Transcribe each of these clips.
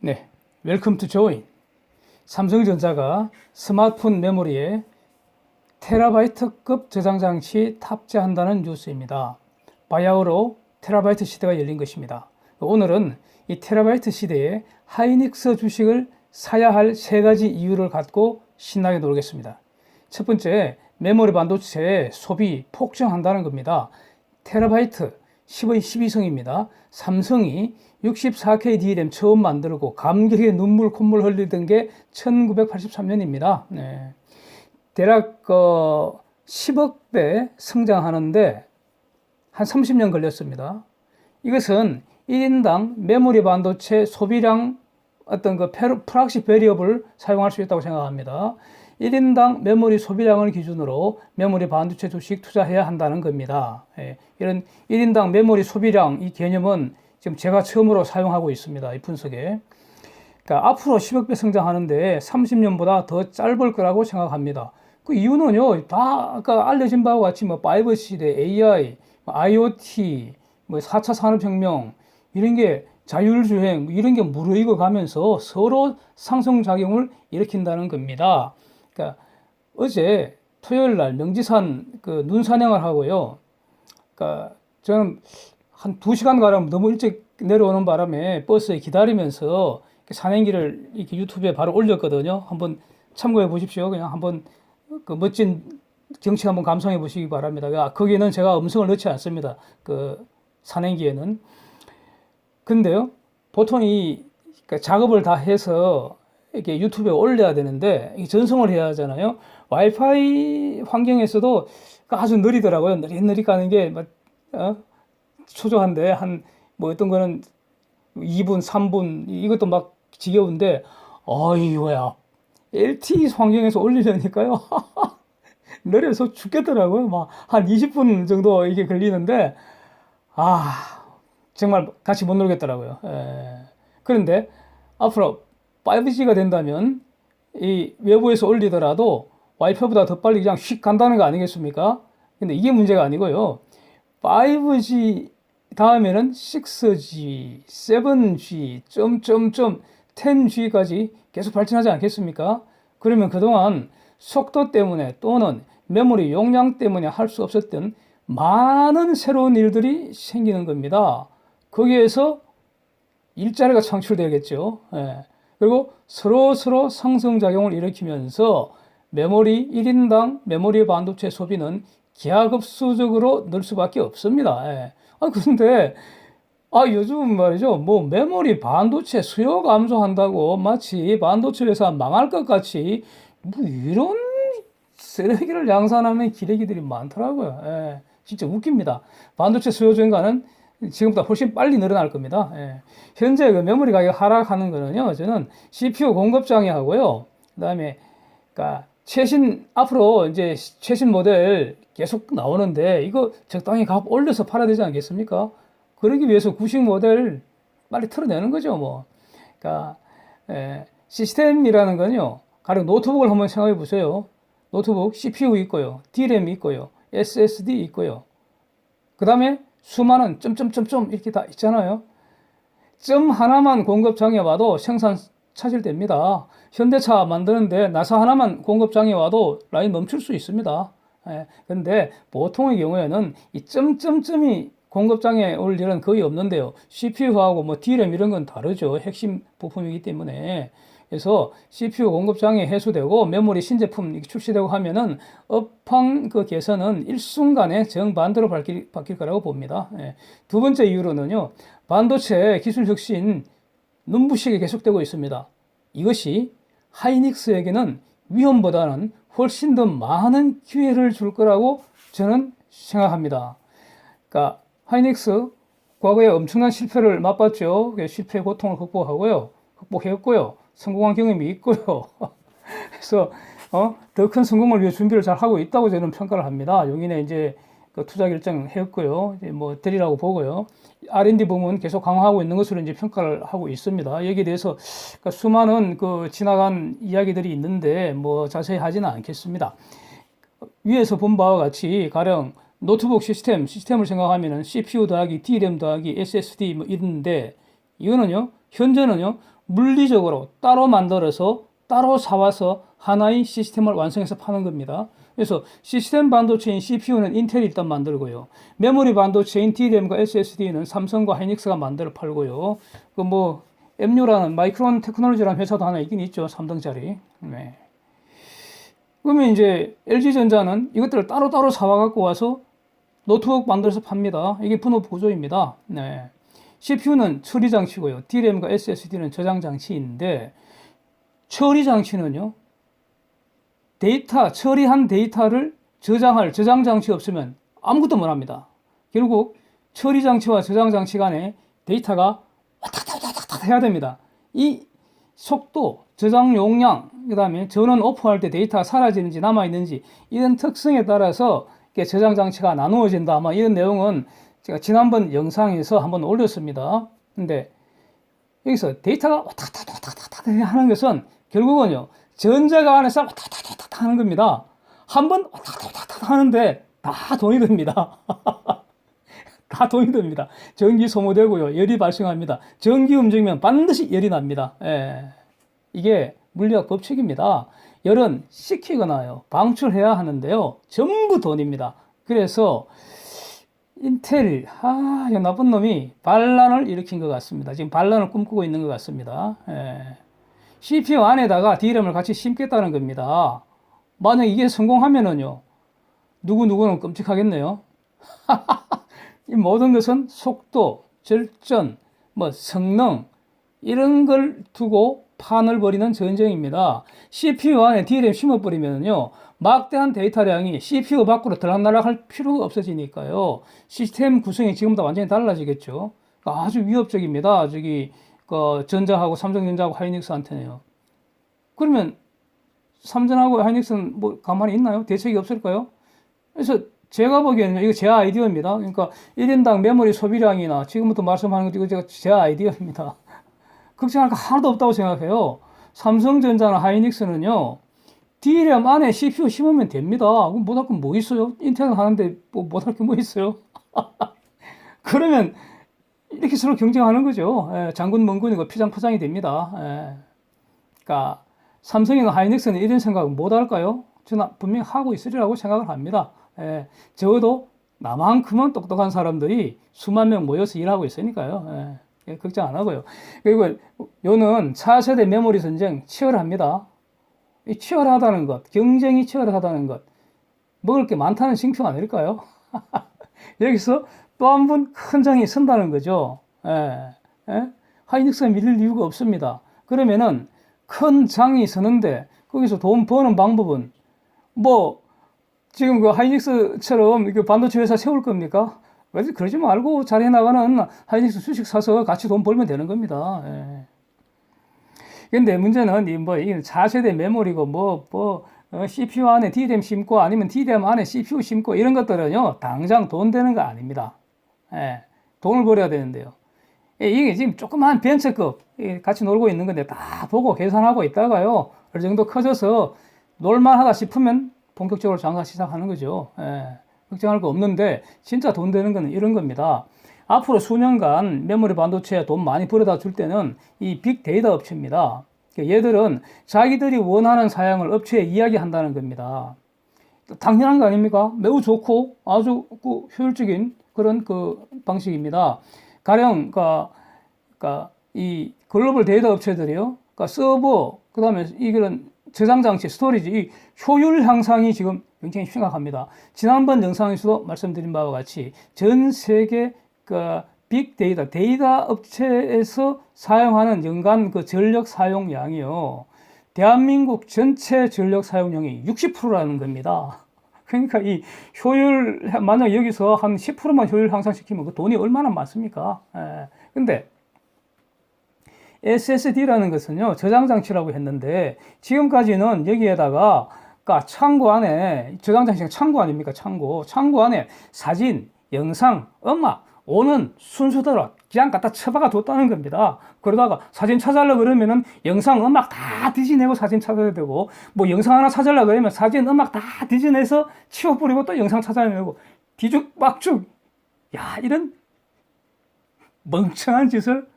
네, 웰컴 투 조인. 삼성전자가 스마트폰 메모리에 테라바이트급 저장 장치 탑재한다는 뉴스입니다. 바야흐로 테라바이트 시대가 열린 것입니다. 오늘은 이 테라바이트 시대에 하이닉스 주식을 사야 할 세 가지 이유를 갖고 신나게 놀겠습니다. 첫 번째, 메모리 반도체 소비 폭증한다는 겁니다. 테라바이트 10의 12성입니다. 삼성이 64K DRAM 처음 만들고 감격의 눈물 콧물 흘리던 게 1983년입니다. 네. 대략 10억배 성장하는데 한 30년 걸렸습니다. 이것은 1인당 메모리 반도체 소비량 어떤 그 프락시 베리어블을 사용할 수 있다고 생각합니다. 1인당 메모리 소비량을 기준으로 메모리 반도체 주식 투자해야 한다는 겁니다. 예, 이런 1인당 메모리 소비량 이 개념은 지금 제가 처음으로 사용하고 있습니다. 이 분석에. 그러니까 앞으로 10억 배 성장하는데 30년보다 더 짧을 거라고 생각합니다. 그 이유는요, 다 아까 알려진 바와 같이 뭐 5 시대, AI, IoT, 뭐 4차 산업혁명 이런 게 자율주행 이런 게 무르익어 가면서 서로 상승작용을 일으킨다는 겁니다. 그러니까 어제 토요일 날 명지산 그 눈산행을 하고요. 그러니까 저는 한 2시간 가량 너무 일찍 내려오는 바람에 버스에 기다리면서 산행기를 이렇게 유튜브에 바로 올렸거든요. 한번 참고해 보십시오. 그냥 한번 그 멋진 경치 한번 감상해 보시기 바랍니다. 거기에는 제가 음성을 넣지 않습니다. 그 산행기에는. 근데요, 보통 그러니까 작업을 다 해서 이렇게 유튜브에 올려야 되는데 전송을 해야 하잖아요. 와이파이 환경에서도 아주 느리더라고요. 느릿느릿 가는 게 초조한데 뭐 어떤 거는 2분, 3분 이것도 막 지겨운데 어이구야 LTE 환경에서 올리려니까요. 느려서 죽겠더라고요. 막 한 20분 정도 이게 걸리는데 정말 같이 못 놀겠더라고요. 그런데 앞으로 5G가 된다면 이 외부에서 올리더라도 와이파이보다 더 빨리 그냥 휙 간다는 거 아니겠습니까? 근데 이게 문제가 아니고요. 5G 다음에는 6G, 7G, 10G까지 계속 발전하지 않겠습니까? 그러면 그동안 속도 때문에 또는 메모리 용량 때문에 할 수 없었던 많은 새로운 일들이 생기는 겁니다. 거기에서 일자리가 창출되겠죠. 그리고 서로 상승작용을 일으키면서 메모리 1인당 메모리 반도체 소비는 기하급수적으로 늘 수밖에 없습니다. 그런데 요즘 말이죠. 뭐 메모리 반도체 수요 감소한다고 마치 반도체 회사 망할 것 같이 뭐 이런 쓰레기를 양산하는 기레기들이 많더라고요. 진짜 웃깁니다. 반도체 수요 증가는 지금보다 훨씬 빨리 늘어날 겁니다. 현재 그 메모리 가격 하락하는 거는요, 저는 CPU 공급 장애하고요, 그 다음에, 그러니까 앞으로 이제 최신 모델 계속 나오는데, 이거 적당히 값 올려서 팔아야 되지 않겠습니까? 그러기 위해서 구식 모델 빨리 틀어내는 거죠, 뭐. 그러니까, 시스템이라는 건요, 가령 노트북을 한번 생각해 보세요. 노트북 CPU 있고요, DRAM 있고요, SSD 있고요. 그 다음에 수많은 점점점점 이렇게 다 있잖아요. 점 하나만 공급 장애 와도 생산 차질됩니다. 현대차 만드는데 나사 하나만 공급 장애 와도 라인 멈출 수 있습니다. 그런데 보통의 경우에는 이 점점점이 공급 장애 올 일은 거의 없는데요. CPU하고 뭐 DRAM 이런 건 다르죠. 핵심 부품이기 때문에. 그래서 CPU 공급 장애 해소되고 메모리 신제품 출시되고 하면은 업황 그 개선은 일순간에 정반대로 바뀔 거라고 봅니다. 두 번째 이유로는요, 반도체 기술 혁신 눈부시게 계속되고 있습니다. 이것이 하이닉스에게는 위험보다는 훨씬 더 많은 기회를 줄 거라고 저는 생각합니다. 그러니까 하이닉스 과거에 엄청난 실패를 맛봤죠. 실패의 고통을 극복했고요. 성공한 경험이 있고요. 그래서 더 큰 성공을 위해 준비를 잘 하고 있다고 저는 평가를 합니다. 용인에 이제 그 투자 결정 했고요. 이제 뭐 되리라고 보고요. R&D 부문 계속 강화하고 있는 것으로 이제 평가를 하고 있습니다. 여기에 대해서 그러니까 수많은 그 지나간 이야기들이 있는데 뭐 자세히 하지는 않겠습니다. 위에서 본 바와 같이 가령 노트북 시스템을 생각하면은 CPU 더하기 DRAM 더하기 SSD 뭐 이런데 이거는요, 현재는요, 물리적으로 따로 만들어서 따로 사와서 하나의 시스템을 완성해서 파는 겁니다. 그래서 시스템 반도체인 CPU는 인텔이 일단 만들고요. 메모리 반도체인 DRAM과 SSD는 삼성과 하이닉스가 만들어 팔고요. 그 뭐 MU라는 마이크론 테크놀로지라는 회사도 하나 있긴 있죠. 3등짜리. 네. 그러면 이제 LG전자는 이것들을 따로따로 사와 갖고 와서 노트북 만들어서 팝니다. 이게 분업 구조입니다. 네. CPU는 처리 장치고요. DRAM과 SSD는 저장 장치인데 처리 장치는요. 처리한 데이터를 저장할 저장 장치 없으면 아무것도 못 합니다. 결국 처리 장치와 저장 장치 간에 데이터가 왔다 갔다 왔다 갔다 해야 됩니다. 이 속도, 저장 용량, 그 다음에 전원 오프할 때 데이터가 사라지는지 남아있는지 이런 특성에 따라서 저장 장치가 나누어진다. 아마 이런 내용은 제가 지난번 영상에서 한번 올렸습니다. 근데 여기서 데이터가 왔다 갔다 왔다 갔다 하는 것은 결국은요. 전자가 안에서 왔다 갔다 하는 겁니다. 한번 왔다 갔다 하는데 다 돈이 듭니다. 다 돈이 듭니다. 전기 소모되고요. 열이 발생합니다. 전기 움직이면 반드시 열이 납니다. 예. 이게 물리학 법칙입니다. 열은 식히거나요. 방출해야 하는데요. 전부 돈입니다. 그래서 인텔, 이 나쁜 놈이 반란을 일으킨 것 같습니다. 지금 반란을 꿈꾸고 있는 것 같습니다. 예. CPU 안에다가 DRAM을 같이 심겠다는 겁니다. 만약 이게 성공하면은요, 누구는 끔찍하겠네요. 이 모든 것은 속도, 절전, 성능, 이런 걸 두고 판을 벌이는 전쟁입니다. CPU 안에 DRAM 심어버리면요, 막대한 데이터량이 CPU 밖으로 들락날락할 필요가 없어지니까요, 시스템 구성이 지금보다 완전히 달라지겠죠. 아주 위협적입니다. 전자하고 삼성전자하고 하이닉스한테는요. 그러면 삼전하고 하이닉스는 가만히 있나요? 대책이 없을까요? 그래서 제가 보기에는 이거 제 아이디어입니다. 그러니까 1인당 메모리 소비량이나 지금부터 말씀하는 것도 이거 제 아이디어입니다. 걱정할 거 하나도 없다고 생각해요. 삼성전자나 하이닉스는요, DRAM 안에 CPU 심으면 됩니다. 그럼 못할 건 뭐 있어요? 인텔은 하는데 못할 게 뭐 있어요? 그러면 이렇게 서로 경쟁하는 거죠. 장군 멍군이고 피장포장이 됩니다. 그러니까 삼성이나 하이닉스는 이런 생각은 못 할까요? 저는 분명히 하고 있으리라고 생각을 합니다. 적어도 나만큼은 똑똑한 사람들이 수만 명 모여서 일하고 있으니까요. 걱정 안 하고요. 그리고 요는 차세대 메모리 전쟁 치열합니다. 이 치열하다는 것, 경쟁이 치열하다는 것, 먹을 게 많다는 징표 아닐까요? 여기서 또 한 번 큰 장이 선다는 거죠. 하이닉스가 밀릴 이유가 없습니다. 그러면은 큰 장이 서는데 거기서 돈 버는 방법은 지금 그 하이닉스처럼 반도체 회사 세울 겁니까? 그러지 말고 잘 해나가는 하이닉스 주식 사서 같이 돈 벌면 되는 겁니다. 근데 문제는 이 차세대 메모리고 CPU 안에 DRAM 심고 아니면 DRAM 안에 CPU 심고 이런 것들은요, 당장 돈 되는 거 아닙니다. 돈을 벌어야 되는데요. 이게 지금 조그만 벤처급 같이 놀고 있는 건데 다 보고 계산하고 있다가요, 어느 정도 커져서 놀만하다 싶으면 본격적으로 장사 시작하는 거죠. 걱정할 거 없는데 진짜 돈 되는 거는 이런 겁니다. 앞으로 수년간 메모리 반도체에 돈 많이 벌어다 줄 때는 이 빅데이터 업체입니다. 얘들은 자기들이 원하는 사양을 업체에 이야기한다는 겁니다. 당연한 거 아닙니까? 매우 좋고 아주 효율적인 그런 방식입니다. 가령 이 글로벌 데이터 업체들이요, 서버, 그 다음에 이런 저장 장치, 스토리지, 이 효율 향상이 지금 굉장히 심각합니다. 지난번 영상에서도 말씀드린 바와 같이 전 세계 빅데이터, 데이터 업체에서 사용하는 연간 전력 사용량이요, 대한민국 전체 전력 사용량이 60%라는 겁니다. 그러니까 이 효율, 만약 여기서 한 10%만 효율 향상시키면 그 돈이 얼마나 많습니까? 근데 SSD라는 것은요, 저장 장치라고 했는데 지금까지는 여기에다가 창고 안에, 저장 장치가 창고 아닙니까? 창고 안에 사진, 영상, 음악 오는 순서대로 그냥 갖다 쳐박아 뒀다는 겁니다. 그러다가 사진 찾으려고 그러면은 영상, 음악 다 뒤져내고 사진 찾아야 되고, 영상 하나 찾으려고 그러면 사진, 음악 다 뒤져내서 치워버리고 또 영상 찾아내고, 뒤죽박죽. 이런 멍청한 짓을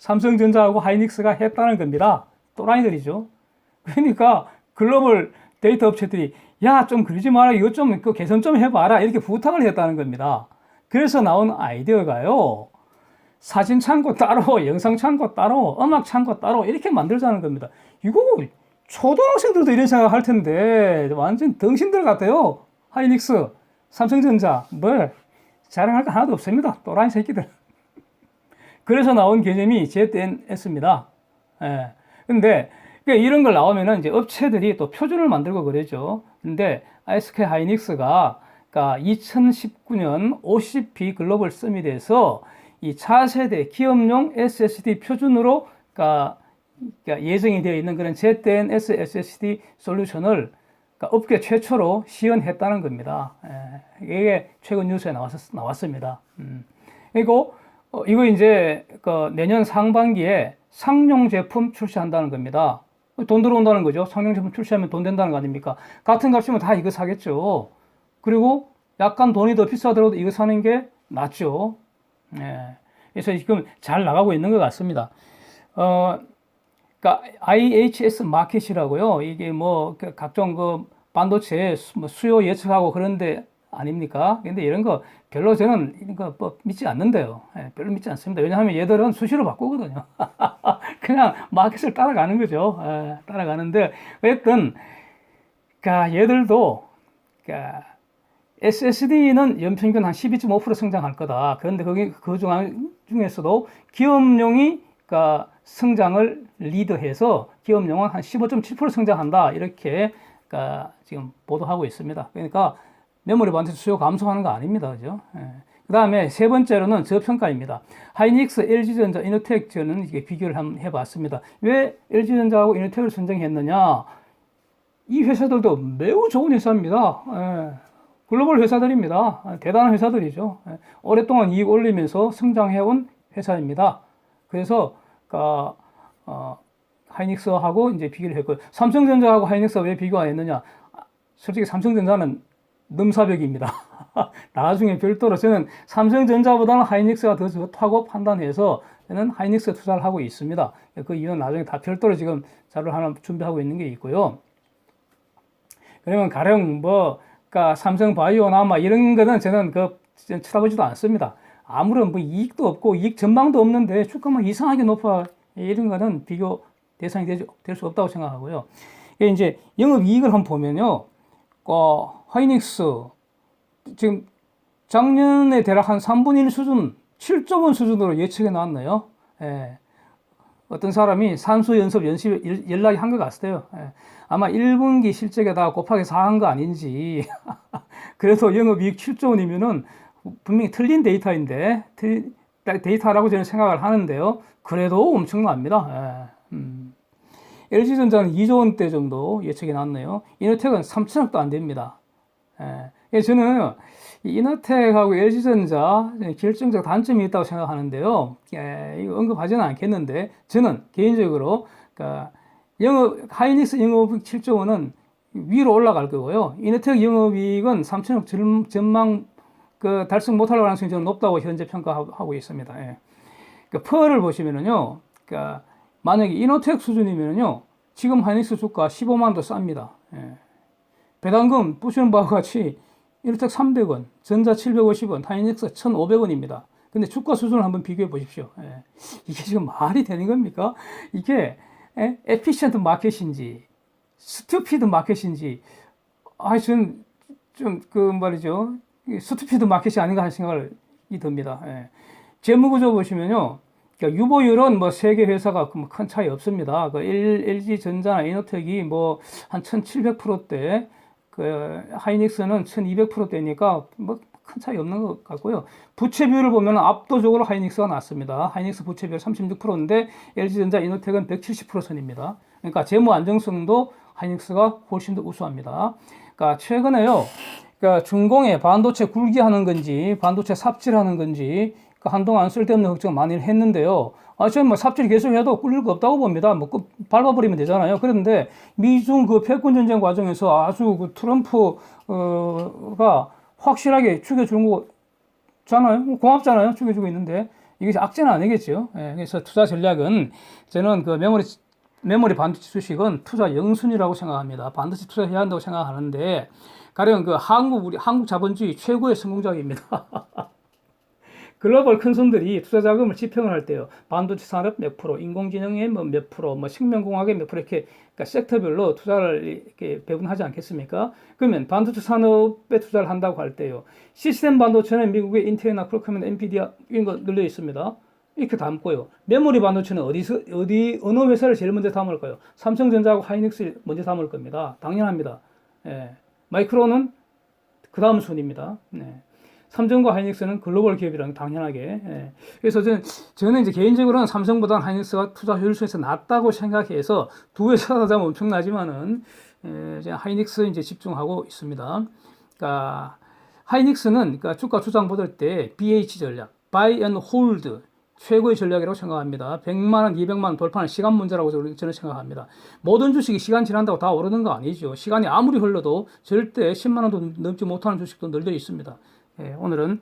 삼성전자하고 하이닉스가 했다는 겁니다. 또라이들이죠. 그러니까 글로벌 데이터 업체들이 야, 좀 그러지 마라. 이것 좀 그 개선 좀 해봐라. 이렇게 부탁을 했다는 겁니다. 그래서 나온 아이디어가요. 사진 창고 따로, 영상 창고 따로, 음악 창고 따로 이렇게 만들자는 겁니다. 이거 초등학생들도 이런 생각 할 텐데 완전 덩신들 같아요. 하이닉스, 삼성전자 뭘 자랑할 거 하나도 없습니다. 또라이 새끼들. 그래서 나온 개념이 ZNS입니다. 예. 근데 이런 걸 나오면은 이제 업체들이 또 표준을 만들고 그러죠. 근데 SK 하이닉스가 그러니까 2019년 OCP 글로벌 서밋에서 이 차세대 기업용 SSD 표준으로 그러니까 예정이 되어 있는 그런 ZNS SSD 솔루션을 그러니까 업계 최초로 시연했다는 겁니다. 예. 이게 최근 뉴스에 나왔습니다. 그리고 이거 이제 내년 상반기에 상용 제품 출시한다는 겁니다. 돈 들어온다는 거죠. 상용 제품 출시하면 돈 된다는 거 아닙니까? 같은 값이면 다 이거 사겠죠. 그리고 약간 돈이 더 비싸더라도 이거 사는 게 낫죠. 예. 그래서 지금 잘 나가고 있는 것 같습니다. 그러니까 IHS 마켓이라고요. 이게 뭐 각종 그 반도체 수요 예측하고 그런데 아닙니까? 근데 이런 거 별로 저는 이런 거 뭐 믿지 않는데요. 예, 별로 믿지 않습니다. 왜냐하면 얘들은 수시로 바꾸거든요. 그냥 마켓을 따라가는 거죠. 예, 따라가는데 어쨌든 그러니까 얘들도 그러니까 SSD는 연평균 한 12.5% 성장할 거다. 그런데 그 중에서도 기업용이 그러니까 성장을 리드해서 기업용은 한 15.7% 성장한다. 이렇게 그러니까 지금 보도하고 있습니다. 그러니까 메모리 반도체 수요 감소하는 거 아닙니다. 그죠? 예. 그 다음에 세 번째로는 저평가입니다. 하이닉스, LG전자, 이노텍 저는 이게 비교를 한번 해봤습니다. 왜 LG전자하고 이노텍을 선정했느냐? 이 회사들도 매우 좋은 회사입니다. 예. 글로벌 회사들입니다. 대단한 회사들이죠. 예. 오랫동안 이익 올리면서 성장해온 회사입니다. 그래서 하이닉스하고 이제 비교를 했고요. 삼성전자하고 하이닉스가 왜 비교 안 했느냐? 솔직히 삼성전자는 넘사벽입니다. 나중에 별도로 저는 삼성전자보다는 하이닉스가 더 좋다고 판단해서 저는 하이닉스에 투자를 하고 있습니다. 그 이유는 나중에 다 별도로 지금 자료를 하나 준비하고 있는 게 있고요. 그러면 가령 그러니까 삼성바이오나 이런 거는 저는 쳐다보지도 않습니다. 아무런 이익도 없고 이익 전망도 없는데 주가만 이상하게 높아 이런 거는 비교 대상이 될 수 없다고 생각하고요. 이제 영업이익을 한번 보면요. 하이닉스 지금 작년에 대략 한 3분의 1 수준, 7조 원 수준으로 예측해 나왔네요. 예. 어떤 사람이 산수 연습 연락이 한 것 같아요. 예. 아마 1분기 실적에다 곱하기 4 한 거 아닌지. 그래서 영업이익 7조 원이면은 분명히 틀린 데이터인데, 데이터라고 저는 생각을 하는데요. 그래도 엄청납니다. 예. LG전자는 2조 원대 정도 예측이 나왔네요. 이노텍은 3천억도 안 됩니다. 예. 저는 이노텍하고 LG전자 결정적 단점이 있다고 생각하는데요. 이거 언급하지는 않겠는데 저는 개인적으로 하이닉스 영업이익 7조 원은 위로 올라갈 거고요. 이노텍 영업이익은 3천억 전망 달성 못할 가능성이 저는 높다고 현재 평가하고 있습니다. 예. 펄을 보시면은요. 만약에 이노텍 수준이면요, 지금 하이닉스 주가 15만 더 쌉니다. 예. 배당금 보시는 바와 같이 이노텍 300원, 전자 750원, 하이닉스 1,500원입니다. 근데 주가 수준을 한번 비교해 보십시오. 예. 이게 지금 말이 되는 겁니까? 이게 에피션트 마켓인지 스튜피드 마켓인지 저는 좀 말이죠. 스튜피드 마켓이 아닌가 하는 생각이 듭니다. 예. 재무구조 보시면요. 유보율은 세개 회사가 큰 차이 없습니다. LG전자나 이노텍이 한 1700%대, 하이닉스는 1200%대니까 큰 차이 없는 것 같고요. 부채 비율을 보면 압도적으로 하이닉스가 낮습니다. 하이닉스 부채 비율 36%인데 LG전자, 이노텍은 170%선입니다. 그러니까 재무 안정성도 하이닉스가 훨씬 더 우수합니다. 그러니까 최근에요. 중공에 반도체 굴기하는 건지, 반도체 삽질하는 건지, 한동안 쓸데없는 걱정 많이 했는데요. 저는 삽질 계속해도 꿀릴 거 없다고 봅니다. 밟아버리면 되잖아요. 그런데 미중 패권 전쟁 과정에서 아주 트럼프가 확실하게 죽여주는 거잖아요. 고맙잖아요. 죽여주고 있는데 이게 악재는 아니겠죠. 예, 그래서 투자 전략은 저는 그 메모리 반도체 주식은 투자 영순위라고 생각합니다. 반드시 투자해야 한다고 생각하는데 가령 그 우리 한국 자본주의 최고의 성공작입니다. 글로벌 큰 손들이 투자 자금을 집행을 할 때요. 반도체 산업 몇 프로, 인공지능의 뭐 몇 프로, 뭐 생명공학의 몇 프로 이렇게 그러니까 섹터별로 투자를 이렇게 배분하지 않겠습니까? 그러면 반도체 산업에 투자를 한다고 할 때요. 시스템 반도체는 미국의 인텔이나 퀄컴이나 엔비디아 이런 거 늘려 있습니다. 이렇게 담고요. 메모리 반도체는 어느 회사를 제일 먼저 담을까요? 삼성전자하고 하이닉스를 먼저 담을 겁니다. 당연합니다. 예. 마이크론은 그 다음 순위입니다. 네. 삼성과 하이닉스는 글로벌 기업이라는 당연하게. 예. 그래서 저는 이제 개인적으로는 삼성보다는 하이닉스가 투자 효율성에서 낫다고 생각해서 두 회사 하자면 엄청나지만은 이제 하이닉스 이제 집중하고 있습니다. 그러니까 하이닉스는 그러니까 주가 추장 받을 때 BH 전략, Buy and Hold 최고의 전략이라고 생각합니다. 100만 원, 200만 원 돌파하는 시간 문제라고 저는 생각합니다. 모든 주식이 시간 지난다고 다 오르는 거 아니죠. 시간이 아무리 흘러도 절대 10만 원도 넘지 못하는 주식도 널려 있습니다. 예, 오늘은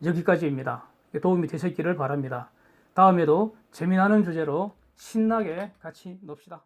여기까지입니다. 도움이 되셨기를 바랍니다. 다음에도 재미나는 주제로 신나게 같이 놉시다.